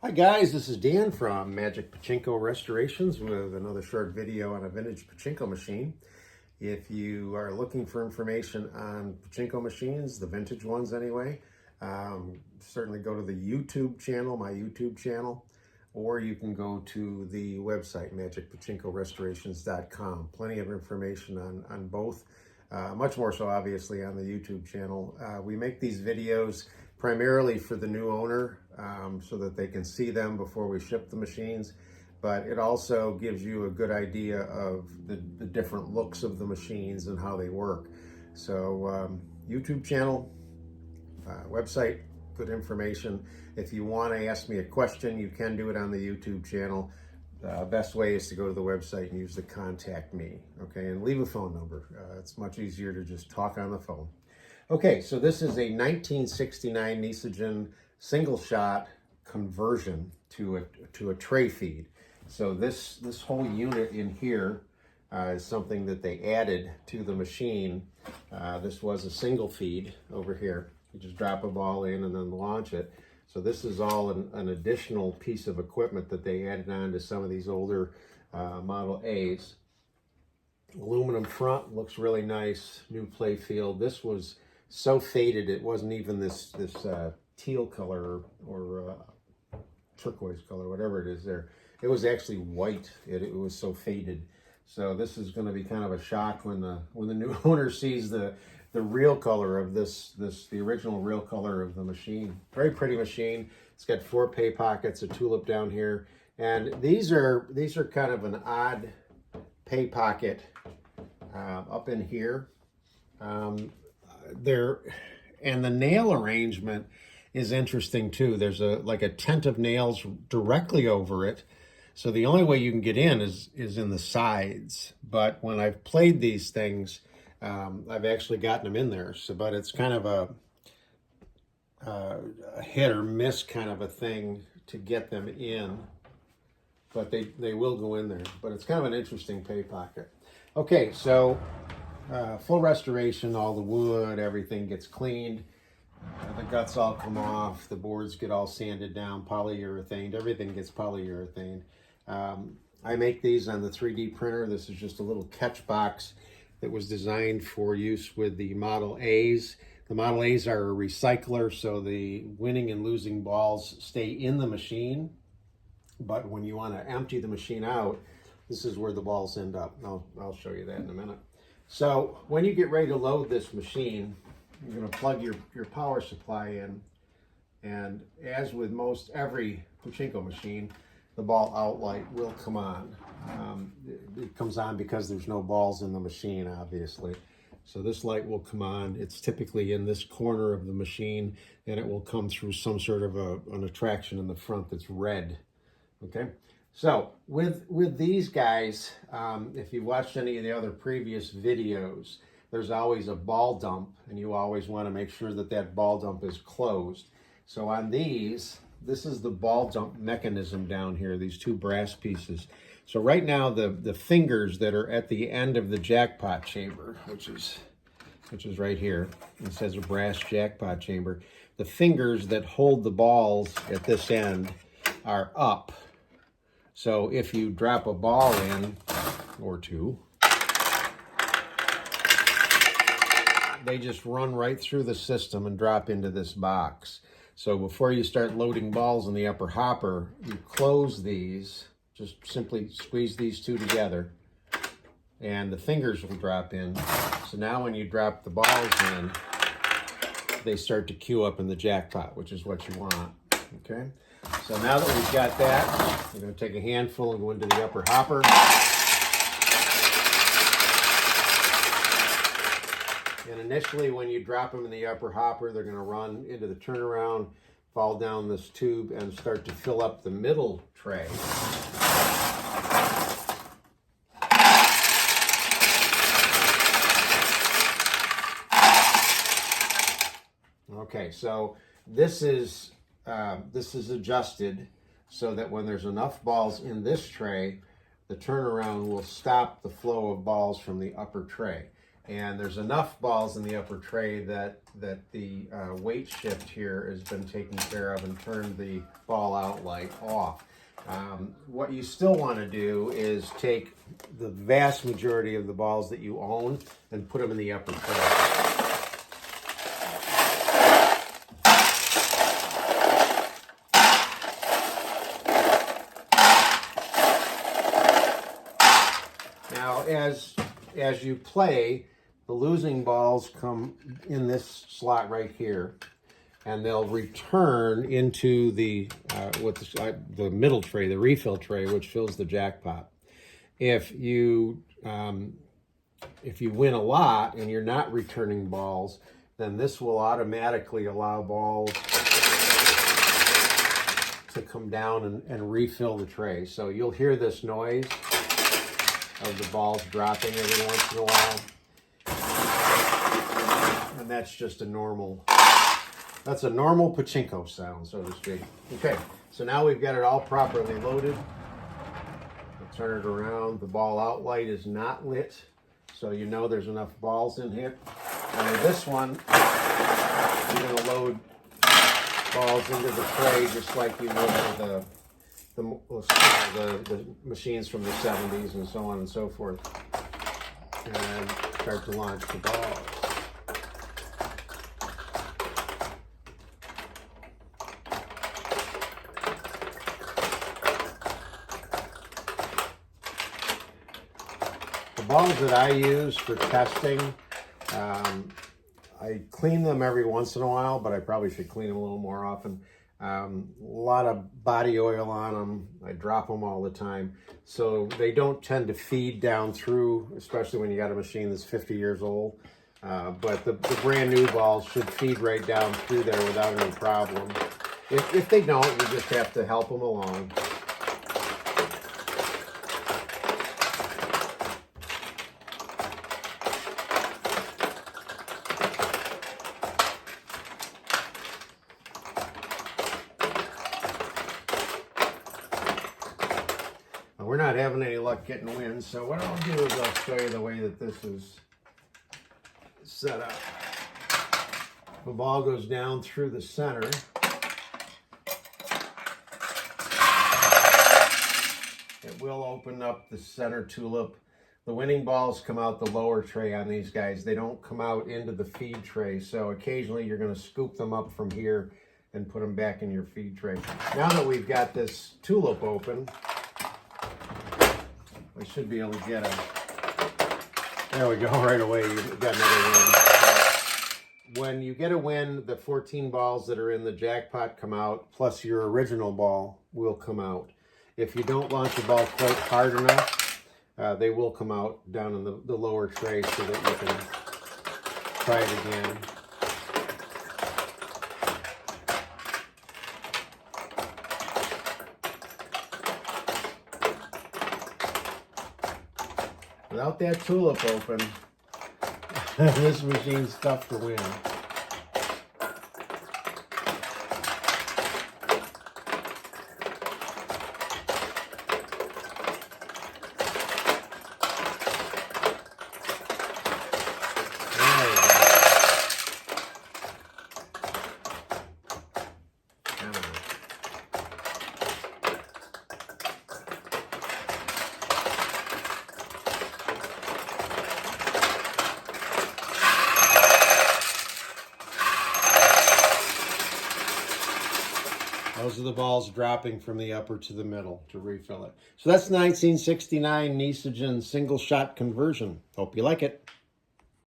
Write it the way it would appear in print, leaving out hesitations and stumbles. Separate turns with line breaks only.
Hi guys, this is Dan from Magic Pachinko Restorations with another short video on a vintage pachinko machine. If you are looking for information on pachinko machines, the vintage ones anyway, certainly go to the YouTube channel, my YouTube channel, or you can go to the website, magicpachinkorestorations.com. Plenty of information on both, much more so obviously on the YouTube channel. We make these videos primarily for the new owner, so that they can see them before we ship the machines, but it also gives you a good idea of the different looks of the machines and how they work. So YouTube channel, website, good information. If you want to ask me a question, you can do it on the YouTube channel. Best way is to go to the website and use the contact me, okay, and leave a phone number. It's much easier to just talk on the phone. Okay, so this is a 1969 Nishijin Single Shot Conversion to a tray feed. So this whole unit in here is something that they added to the machine. This was a single feed over here. You just drop a ball in and then launch it. So this is all an additional piece of equipment that they added on to some of these older Model A's. Aluminum front, looks really nice. New play field. This was so faded, it wasn't even this teal color or turquoise color, whatever it is there. It was actually white. It was so faded. So this is going to be kind of a shock when the new owner sees the real color of the original real color of the machine. Very pretty machine. It's got 4 pay pockets, a tulip down here, and these are kind of an odd pay pocket up in here. And the nail arrangement is interesting too. There's like a tent of nails directly over it. So the only way you can get in is in the sides. But when I've played these things, I've actually gotten them in there. So, but it's kind of a hit or miss kind of a thing to get them in. But they will go in there. But it's kind of an interesting pay pocket. Okay, so full restoration, all the wood, everything gets cleaned. The guts all come off, the boards get all sanded down, polyurethaned, everything gets polyurethaned. I make these on the 3D printer. This is just a little catch box that was designed for use with the Model A's. The Model A's are a recycler, so the winning and losing balls stay in the machine. But when you want to empty the machine out, this is where the balls end up. I'll show you that in a minute. So when you get ready to load this machine, you're going to plug your power supply in, and as with most every pachinko machine, the ball out light will come on. It comes on because there's no balls in the machine, obviously. So this light will come on. It's typically in this corner of the machine, and it will come through some sort of an attraction in the front that's red. Okay. So with these guys, if you watched any of the other previous videos, there's always a ball dump, and you always want to make sure that ball dump is closed. So on these, this is the ball dump mechanism down here, these 2 brass pieces. So right now, the fingers that are at the end of the jackpot chamber, which is right here, it says a brass jackpot chamber. The fingers that hold the balls at this end are up. So if you drop a ball in, or 2, they just run right through the system and drop into this box. So before you start loading balls in the upper hopper, you close these, just simply squeeze these 2 together, and the fingers will drop in. So now when you drop the balls in, they start to queue up in the jackpot, which is what you want, okay? So now that we've got that, we're going to take a handful and go into the upper hopper. And initially, when you drop them in the upper hopper, they're going to run into the turnaround, fall down this tube, and start to fill up the middle tray. Okay, so this is adjusted so that when there's enough balls in this tray, the turnaround will stop the flow of balls from the upper tray. And there's enough balls in the upper tray that the weight shift here has been taken care of and turned the ball out light off. What you still want to do is take the vast majority of the balls that you own and put them in the upper tray. Now, as you play, the losing balls come in this slot right here, and they'll return into the middle tray, the refill tray, which fills the jackpot. If you win a lot and you're not returning balls, then this will automatically allow balls to come down and refill the tray. So you'll hear this noise of the balls dropping every once in a while. And that's just a normal pachinko sound, so to speak. Okay, so now we've got it all properly loaded. I'll turn it around. The ball out light is not lit, so you know there's enough balls in here. And with this one, you're going to load balls into the tray just like you would with the machines from the 70s and so on and so forth. And start to launch the balls. The balls that I use for testing, I clean them every once in a while, but I probably should clean them a little more often. A lot of body oil on them. I drop them all the time. So they don't tend to feed down through, especially when you got a machine that's 50 years old. But the brand new balls should feed right down through there without any problem. If they don't, you just have to help them along. We're not having any luck getting wins, so what I'll do is I'll show you the way that this is set up. The ball goes down through the center. It will open up the center tulip. The winning balls come out the lower tray on these guys. They don't come out into the feed tray, so occasionally you're going to scoop them up from here and put them back in your feed tray. Now that we've got this tulip open, we should be able to get a, there we go, right away, you got another win. When you get a win, the 14 balls that are in the jackpot come out, plus your original ball will come out. If you don't launch the ball quite hard enough, they will come out down in the lower tray so that you can try it again. Without that tulip open, this machine's tough to win. Those are the balls dropping from the upper to the middle to refill it. So that's 1969 Nishijin Single Shot Conversion. Hope you like it.